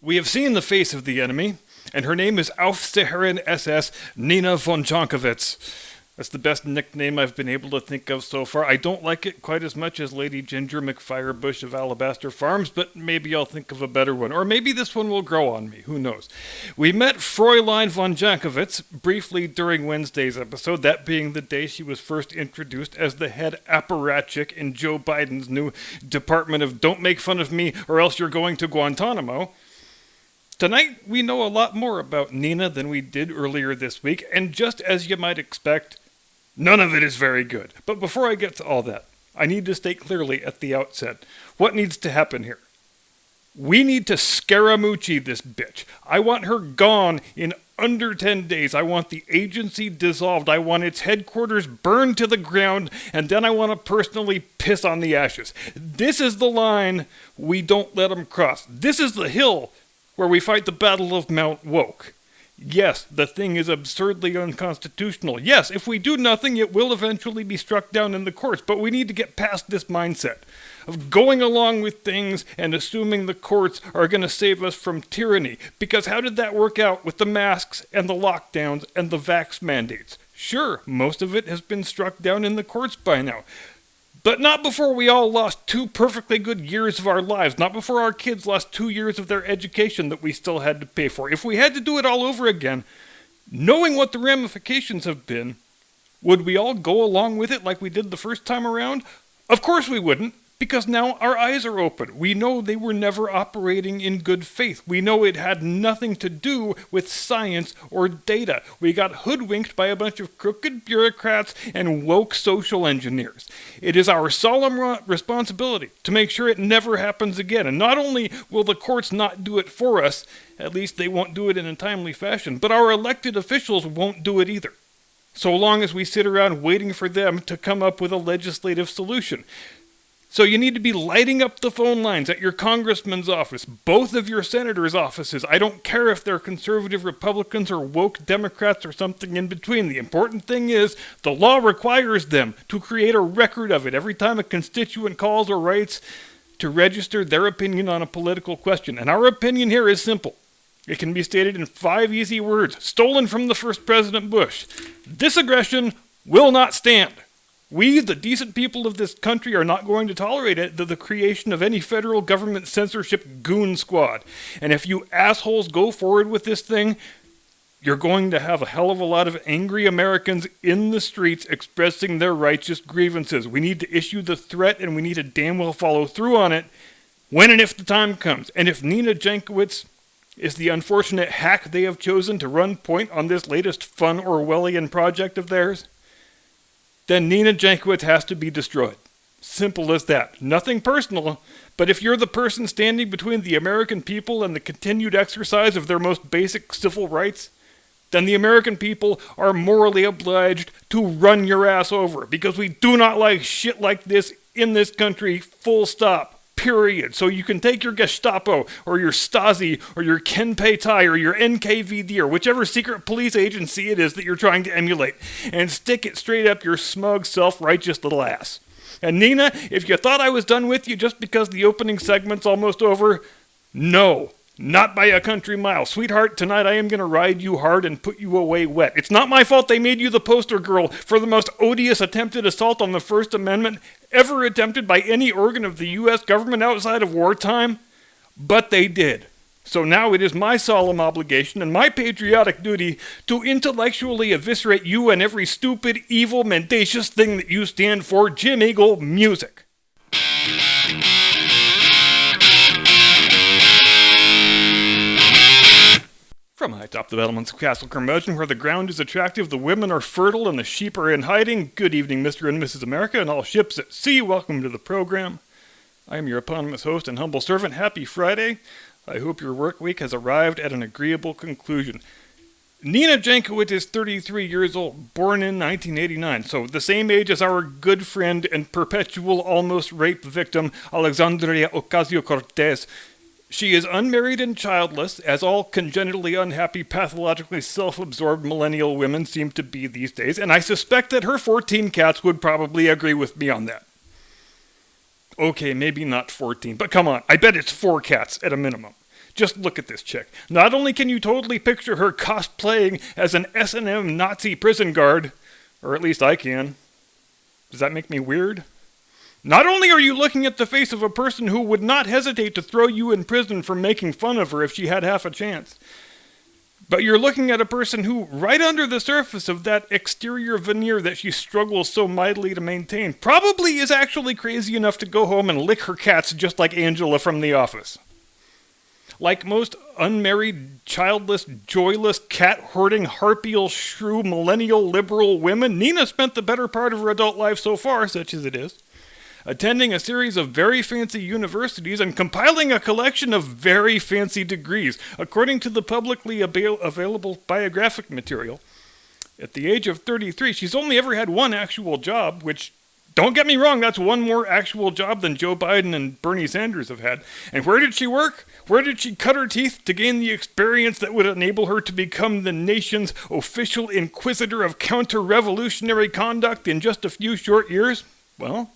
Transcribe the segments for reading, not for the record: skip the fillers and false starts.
We have seen the face of the enemy, and her name is Aufseherin SS Nina von Jankowicz. That's the best nickname I've been able to think of so far. I don't like it quite as much as Lady Ginger McFirebush of Alabaster Farms, but maybe I'll think of a better one. Or maybe this one will grow on me, who knows. We met Fräulein von Jankowicz briefly during Wednesday's episode, that being the day she was first introduced as the head apparatchik in Joe Biden's new Department of Don't Make Fun of Me or Else You're Going to Guantanamo. Tonight, we know a lot more about Nina than we did earlier this week, and just as you might expect, none of it is very good. But before I get to all that, I need to state clearly at the outset what needs to happen here. We need to Scaramucci this bitch. I want her gone in under 10 days. I want the agency dissolved. I want its headquarters burned to the ground, and then I want to personally piss on the ashes. This is the line we don't let them cross. This is the hill where we fight the Battle of Mount Woke. Yes, the thing is absurdly unconstitutional. Yes, if we do nothing, it will eventually be struck down in the courts, but we need to get past this mindset of going along with things and assuming the courts are going to save us from tyranny. Because how did that work out with the masks and the lockdowns and the vax mandates? Sure, most of it has been struck down in the courts by now. But not before we all lost 2 perfectly good years of our lives. Not before our kids lost 2 years of their education that we still had to pay for. If we had to do it all over again, knowing what the ramifications have been, would we all go along with it like we did the first time around? Of course we wouldn't, because now our eyes are open. We know they were never operating in good faith. We know it had nothing to do with science or data. We got hoodwinked by a bunch of crooked bureaucrats and woke social engineers. It is our solemn responsibility to make sure it never happens again. And not only will the courts not do it for us, at least they won't do it in a timely fashion, but our elected officials won't do it either. So long as we sit around waiting for them to come up with a legislative solution. So you need to be lighting up the phone lines at your congressman's office, both of your senators' offices. I don't care if they're conservative Republicans or woke Democrats or something in between. The important thing is the law requires them to create a record of it every time a constituent calls or writes to register their opinion on a political question. And our opinion here is simple. It can be stated in 5 easy words, stolen from the first President Bush. This aggression will not stand. We, the decent people of this country, are not going to tolerate it, the creation of any federal government censorship goon squad. And if you assholes go forward with this thing, you're going to have a hell of a lot of angry Americans in the streets expressing their righteous grievances. We need to issue the threat, and we need to damn well follow through on it when and if the time comes. And if Nina Jankowicz is the unfortunate hack they have chosen to run point on this latest fun Orwellian project of theirs, then Nina Jankowicz has to be destroyed. Simple as that. Nothing personal, but if you're the person standing between the American people and the continued exercise of their most basic civil rights, then the American people are morally obliged to run your ass over, because we do not like shit like this in this country, full stop. Period. So you can take your Gestapo, or your Stasi, or your KenPei or your NKVD, or whichever secret police agency it is that you're trying to emulate, and stick it straight up your smug, self-righteous little ass. And Nina, if you thought I was done with you just because the opening segment's almost over, no. Not by a country mile. Sweetheart, tonight I am going to ride you hard and put you away wet. It's not my fault they made you the poster girl for the most odious attempted assault on the First Amendment ever attempted by any organ of the U.S. government outside of wartime, but they did. So now it is my solemn obligation and my patriotic duty to intellectually eviscerate you and every stupid, evil, mendacious thing that you stand for. Jim Eagle, music. From high atop the battlements of Castle Curmudgeon, where the ground is attractive, the women are fertile, and the sheep are in hiding. Good evening, Mr. and Mrs. America, and all ships at sea. Welcome to the program. I am your eponymous host and humble servant. Happy Friday. I hope your work week has arrived at an agreeable conclusion. Nina Jankowicz is 33 years old, born in 1989, so the same age as our good friend and perpetual almost rape victim, Alexandria Ocasio-Cortez. She is unmarried and childless, as all congenitally unhappy, pathologically self-absorbed millennial women seem to be these days, and I suspect that her 14 cats would probably agree with me on that. Okay, maybe not 14, but come on, I bet it's 4 cats at a minimum. Just look at this chick. Not only can you totally picture her cosplaying as an S&M Nazi prison guard, or at least I can. Does that make me weird? Not only are you looking at the face of a person who would not hesitate to throw you in prison for making fun of her if she had half a chance, but you're looking at a person who, right under the surface of that exterior veneer that she struggles so mightily to maintain, probably is actually crazy enough to go home and lick her cats just like Angela from The Office. Like most unmarried, childless, joyless, cat-hoarding, harpial, shrew, millennial, liberal women, Nina spent the better part of her adult life so far, such as it is, attending a series of very fancy universities and compiling a collection of very fancy degrees, according to the publicly available biographic material. At the age of 33, she's only ever had one actual job, which, don't get me wrong, that's one more actual job than Joe Biden and Bernie Sanders have had. And where did she work? Where did she cut her teeth to gain the experience that would enable her to become the nation's official inquisitor of counter-revolutionary conduct in just a few short years? Well,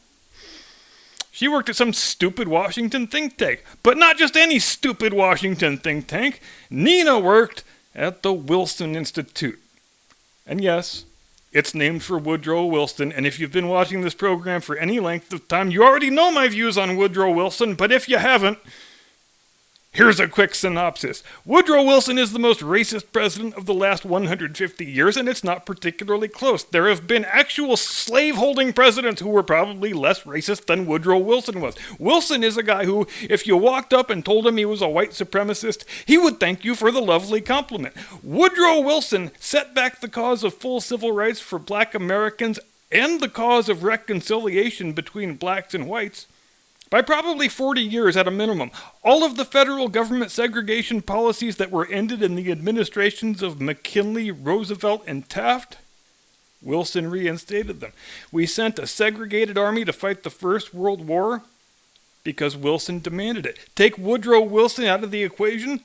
she worked at some stupid Washington think tank. But not just any stupid Washington think tank. Nina worked at the Wilson Institute. And yes, it's named for Woodrow Wilson, and if you've been watching this program for any length of time, you already know my views on Woodrow Wilson, but if you haven't, here's a quick synopsis. Woodrow Wilson is the most racist president of the last 150 years, and it's not particularly close. There have been actual slave-holding presidents who were probably less racist than Woodrow Wilson was. Wilson is a guy who, if you walked up and told him he was a white supremacist, he would thank you for the lovely compliment. Woodrow Wilson set back the cause of full civil rights for black Americans and the cause of reconciliation between blacks and whites by probably 40 years at a minimum. All of the federal government segregation policies that were ended in the administrations of McKinley, Roosevelt, and Taft, Wilson reinstated them. We sent a segregated army to fight the First World War because Wilson demanded it. Take Woodrow Wilson out of the equation,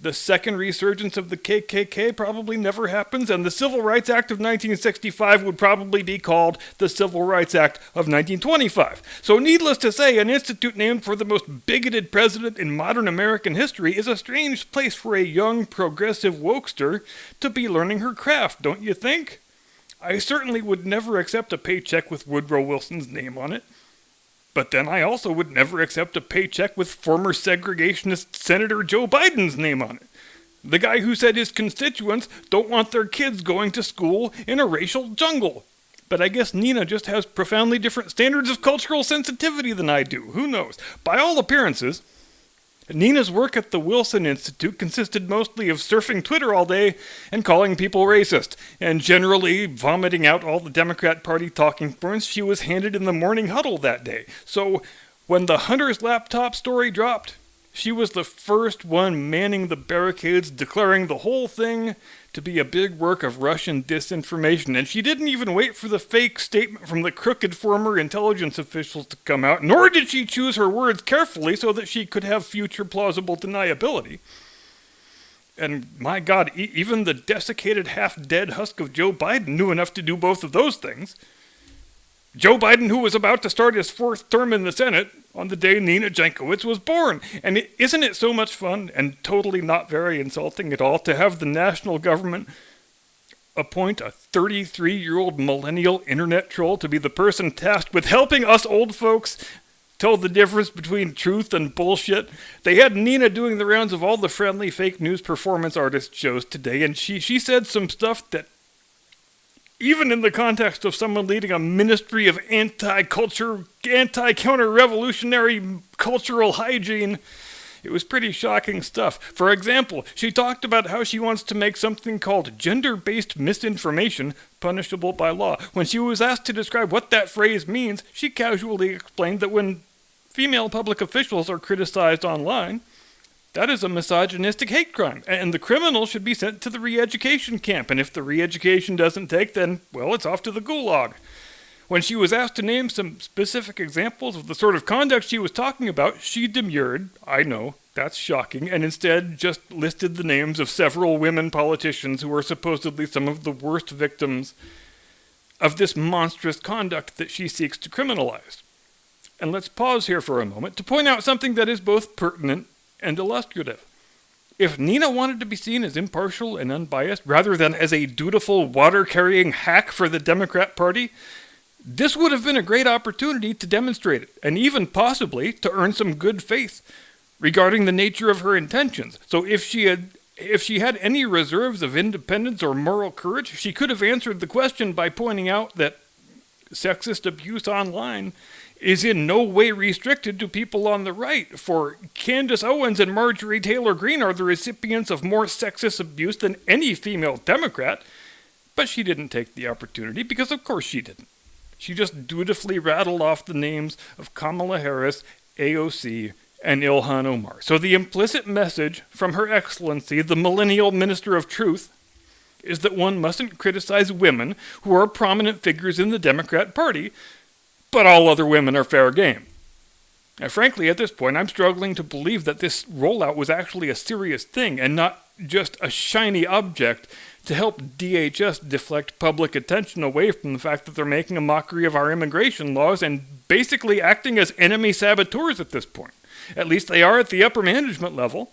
the second resurgence of the KKK probably never happens, and the Civil Rights Act of 1965 would probably be called the Civil Rights Act of 1925. So needless to say, an institute named for the most bigoted president in modern American history is a strange place for a young, progressive wokester to be learning her craft, don't you think? I certainly would never accept a paycheck with Woodrow Wilson's name on it. But then I also would never accept a paycheck with former segregationist Senator Joe Biden's name on it. The guy who said his constituents don't want their kids going to school in a racial jungle. But I guess Nina just has profoundly different standards of cultural sensitivity than I do. Who knows? By all appearances, Nina's work at the Wilson Institute consisted mostly of surfing Twitter all day and calling people racist, and generally vomiting out all the Democrat Party talking points she was handed in the morning huddle that day. So, when the Hunter's laptop story dropped, she was the first one manning the barricades, declaring the whole thing to be a big work of Russian disinformation, and she didn't even wait for the fake statement from the crooked former intelligence officials to come out, nor did she choose her words carefully so that she could have future plausible deniability. And my God, even the desiccated, half-dead husk of Joe Biden knew enough to do both of those things. Joe Biden, who was about to start his fourth term in the Senate on the day Nina Jankowicz was born. And isn't it so much fun, and totally not very insulting at all, to have the national government appoint a 33-year-old millennial internet troll to be the person tasked with helping us old folks tell the difference between truth and bullshit? They had Nina doing the rounds of all the friendly fake news performance artist shows today, and she said some stuff that, even in the context of someone leading a ministry of anti-counter-revolutionary cultural hygiene, it was pretty shocking stuff. For example, she talked about how she wants to make something called gender-based misinformation punishable by law. When she was asked to describe what that phrase means, she casually explained that when female public officials are criticized online, that is a misogynistic hate crime, and the criminal should be sent to the re-education camp, and if the re-education doesn't take, then, well, it's off to the gulag. When she was asked to name some specific examples of the sort of conduct she was talking about, she demurred, I know, that's shocking, and instead just listed the names of several women politicians who are supposedly some of the worst victims of this monstrous conduct that she seeks to criminalize. And let's pause here for a moment to point out something that is both pertinent and illustrative. If Nina wanted to be seen as impartial and unbiased, rather than as a dutiful water-carrying hack for the Democrat Party, this would have been a great opportunity to demonstrate it, and even possibly to earn some good faith regarding the nature of her intentions. So if she had any reserves of independence or moral courage, she could have answered the question by pointing out that sexist abuse online is in no way restricted to people on the right, for Candace Owens and Marjorie Taylor Greene are the recipients of more sexist abuse than any female Democrat. But she didn't take the opportunity, because of course she didn't. She just dutifully rattled off the names of Kamala Harris, AOC, and Ilhan Omar. So the implicit message from Her Excellency, the Millennial Minister of Truth, is that one mustn't criticize women who are prominent figures in the Democrat Party, but all other women are fair game. Now, frankly, at this point, I'm struggling to believe that this rollout was actually a serious thing and not just a shiny object to help DHS deflect public attention away from the fact that they're making a mockery of our immigration laws and basically acting as enemy saboteurs at this point. At least they are at the upper management level.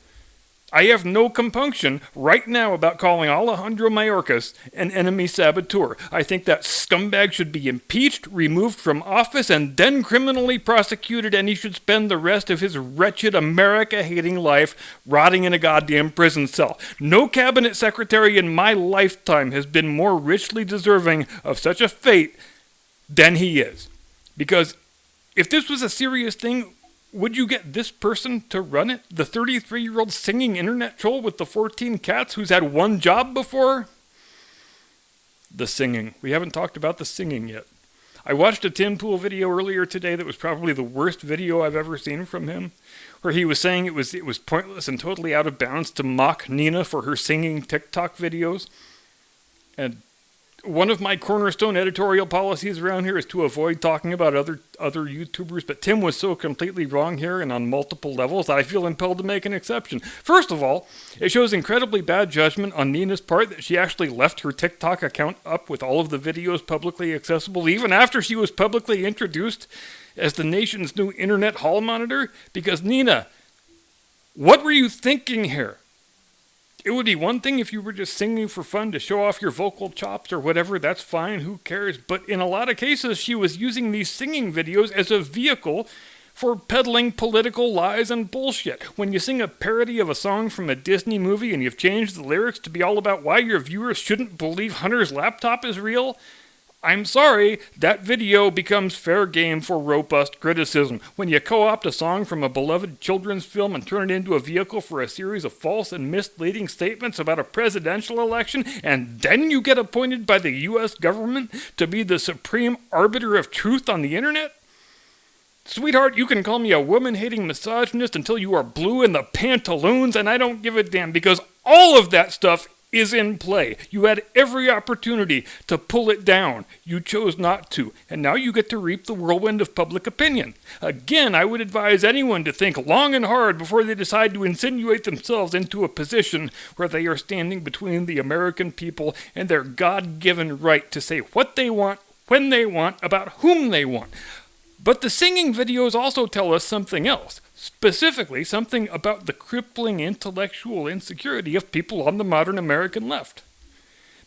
I have no compunction right now about calling Alejandro Mayorkas an enemy saboteur. I think that scumbag should be impeached, removed from office, and then criminally prosecuted, and he should spend the rest of his wretched America-hating life rotting in a goddamn prison cell. No cabinet secretary in my lifetime has been more richly deserving of such a fate than he is. Because if this was a serious thing, would you get this person to run it? The 33-year-old singing internet troll with the 14 cats who's had one job before? The singing. We haven't talked about the singing yet. I watched a Tim Pool video earlier today that was probably the worst video I've ever seen from him, where he was saying it was pointless and totally out of bounds to mock Nina for her singing TikTok videos. And one of my cornerstone editorial policies around here is to avoid talking about other YouTubers, but Tim was so completely wrong here and on multiple levels that I feel impelled to make an exception. First of all, it shows incredibly bad judgment on Nina's part that she actually left her TikTok account up with all of the videos publicly accessible, even after she was publicly introduced as the nation's new internet hall monitor. Because Nina, what were you thinking here? It would be one thing if you were just singing for fun to show off your vocal chops or whatever, that's fine, who cares? But in a lot of cases, she was using these singing videos as a vehicle for peddling political lies and bullshit. When you sing a parody of a song from a Disney movie and you've changed the lyrics to be all about why your viewers shouldn't believe Hunter's laptop is real, I'm sorry, that video becomes fair game for robust criticism. When you co-opt a song from a beloved children's film and turn it into a vehicle for a series of false and misleading statements about a presidential election, and then you get appointed by the U.S. government to be the supreme arbiter of truth on the internet? Sweetheart, you can call me a woman-hating misogynist until you are blue in the pantaloons, and I don't give a damn, because all of that stuff is in play. You had every opportunity to pull it down. You chose not to, and now you get to reap the whirlwind of public opinion. Again, I would advise anyone to think long and hard before they decide to insinuate themselves into a position where they are standing between the American people and their God-given right to say what they want, when they want, about whom they want. But the singing videos also tell us something else. Specifically, something about the crippling intellectual insecurity of people on the modern American left.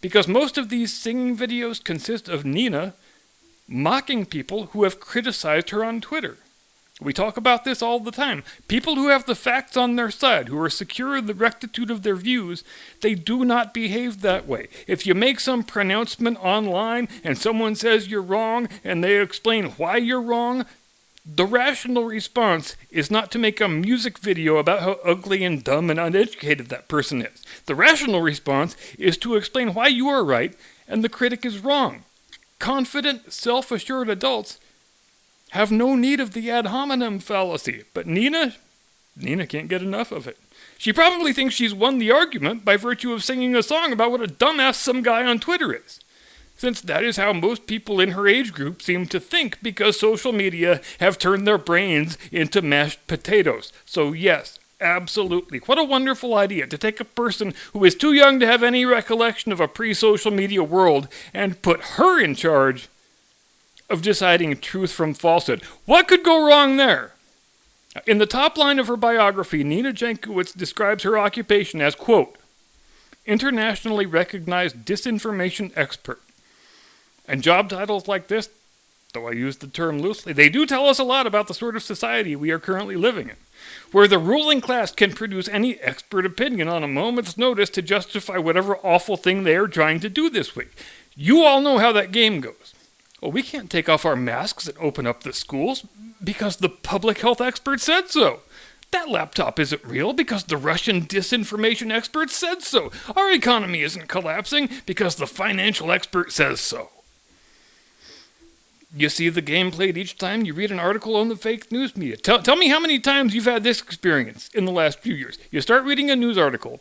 Because most of these singing videos consist of Nina mocking people who have criticized her on Twitter. We talk about this all the time. People who have the facts on their side, who are secure in the rectitude of their views, they do not behave that way. If you make some pronouncement online and someone says you're wrong and they explain why you're wrong, the rational response is not to make a music video about how ugly and dumb and uneducated that person is. The rational response is to explain why you are right and the critic is wrong. Confident, self-assured adults have no need of the ad hominem fallacy, but Nina can't get enough of it. She probably thinks she's won the argument by virtue of singing a song about what a dumbass some guy on Twitter is, since that is how most people in her age group seem to think, because social media have turned their brains into mashed potatoes. So yes, absolutely. What a wonderful idea to take a person who is too young to have any recollection of a pre-social media world and put her in charge of deciding truth from falsehood. What could go wrong there? In the top line of her biography, Nina Jankowicz describes her occupation as, quote, internationally recognized disinformation expert. And job titles like this, though I use the term loosely, they do tell us a lot about the sort of society we are currently living in, where the ruling class can produce any expert opinion on a moment's notice to justify whatever awful thing they are trying to do this week. You all know how that game goes. Well, we can't take off our masks and open up the schools because the public health expert said so. That laptop isn't real because the Russian disinformation expert said so. Our economy isn't collapsing because the financial expert says so. You see the game played each time you read an article on the fake news media. Tell me how many times you've had this experience in the last few years. You start reading a news article,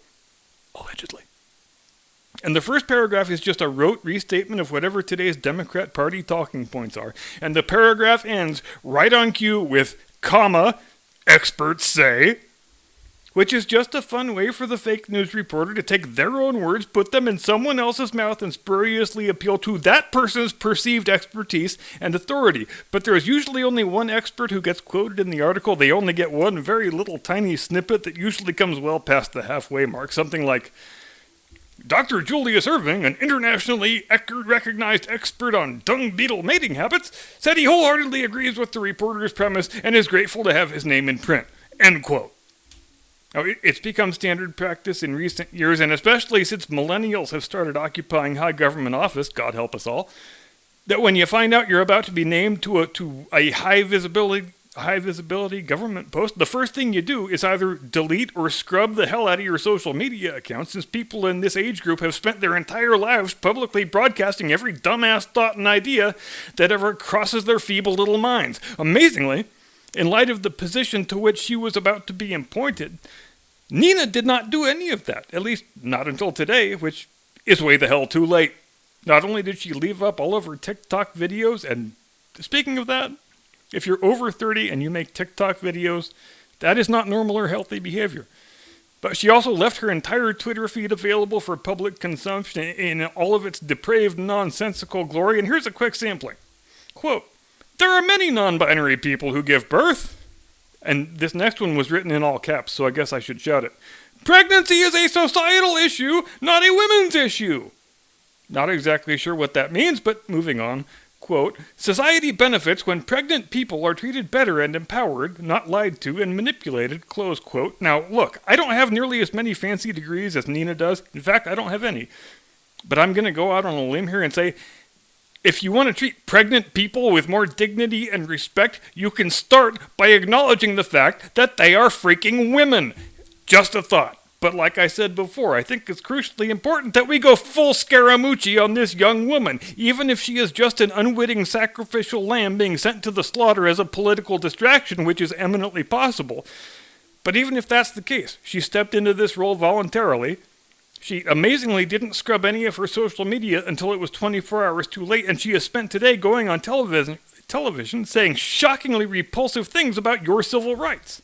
allegedly, and the first paragraph is just a rote restatement of whatever today's Democrat Party talking points are. And the paragraph ends right on cue with, comma, experts say, which is just a fun way for the fake news reporter to take their own words, put them in someone else's mouth, and spuriously appeal to that person's perceived expertise and authority. But there is usually only one expert who gets quoted in the article. They only get one very little tiny snippet that usually comes well past the halfway mark. Something like, Dr. Julius Irving, an internationally recognized expert on dung beetle mating habits, said he wholeheartedly agrees with the reporter's premise and is grateful to have his name in print. End quote. Now, it's become standard practice in recent years, and especially since millennials have started occupying high government office, God help us all, that when you find out you're about to be named to a high visibility government post, the first thing you do is either delete or scrub the hell out of your social media accounts, since people in this age group have spent their entire lives publicly broadcasting every dumbass thought and idea that ever crosses their feeble little minds. Amazingly, in light of the position to which she was about to be appointed, Nina did not do any of that, at least not until today, which is way the hell too late. Not only did she leave up all of her TikTok videos, and speaking of that, if you're over 30 and you make TikTok videos, that is not normal or healthy behavior. But she also left her entire Twitter feed available for public consumption in all of its depraved, nonsensical glory, and here's a quick sampling. Quote, there are many non-binary people who give birth. And this next one was written in all caps, so I guess I should shout it. Pregnancy is a societal issue, not a women's issue. Not exactly sure what that means, but moving on. Quote, society benefits when pregnant people are treated better and empowered, not lied to and manipulated, close quote. Now, look, I don't have nearly as many fancy degrees as Nina does. In fact, I don't have any. But I'm going to go out on a limb here and say, if you want to treat pregnant people with more dignity and respect, you can start by acknowledging the fact that they are freaking women. Just a thought. But like I said before, I think it's crucially important that we go full Scaramucci on this young woman, even if she is just an unwitting sacrificial lamb being sent to the slaughter as a political distraction, which is eminently possible. But even if that's the case, she stepped into this role voluntarily. She amazingly didn't scrub any of her social media until it was 24 hours too late, and she has spent today going on television saying shockingly repulsive things about your civil rights.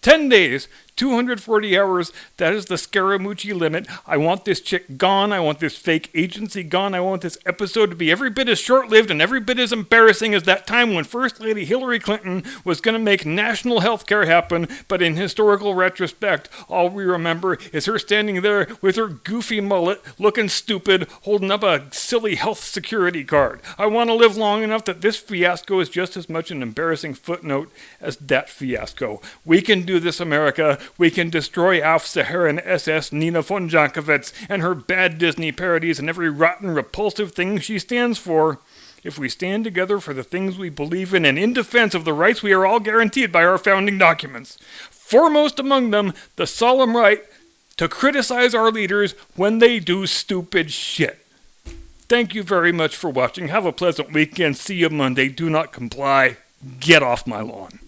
10 days, 240 hours, that is the Scaramucci limit. I want this chick gone. I want this fake agency gone. I want this episode to be every bit as short-lived and every bit as embarrassing as that time when First Lady Hillary Clinton was going to make national health care happen, but in historical retrospect, all we remember is her standing there with her goofy mullet, looking stupid, holding up a silly health security card. I want to live long enough that this fiasco is just as much an embarrassing footnote as that fiasco. We can do this, America. We can destroy Auf-Saharan SS Nina von Jankowicz and her bad Disney parodies and every rotten, repulsive thing she stands for, if we stand together for the things we believe in and in defense of the rights we are all guaranteed by our founding documents. Foremost among them, the solemn right to criticize our leaders when they do stupid shit. Thank you very much for watching. Have a pleasant weekend. See you Monday. Do not comply. Get off my lawn.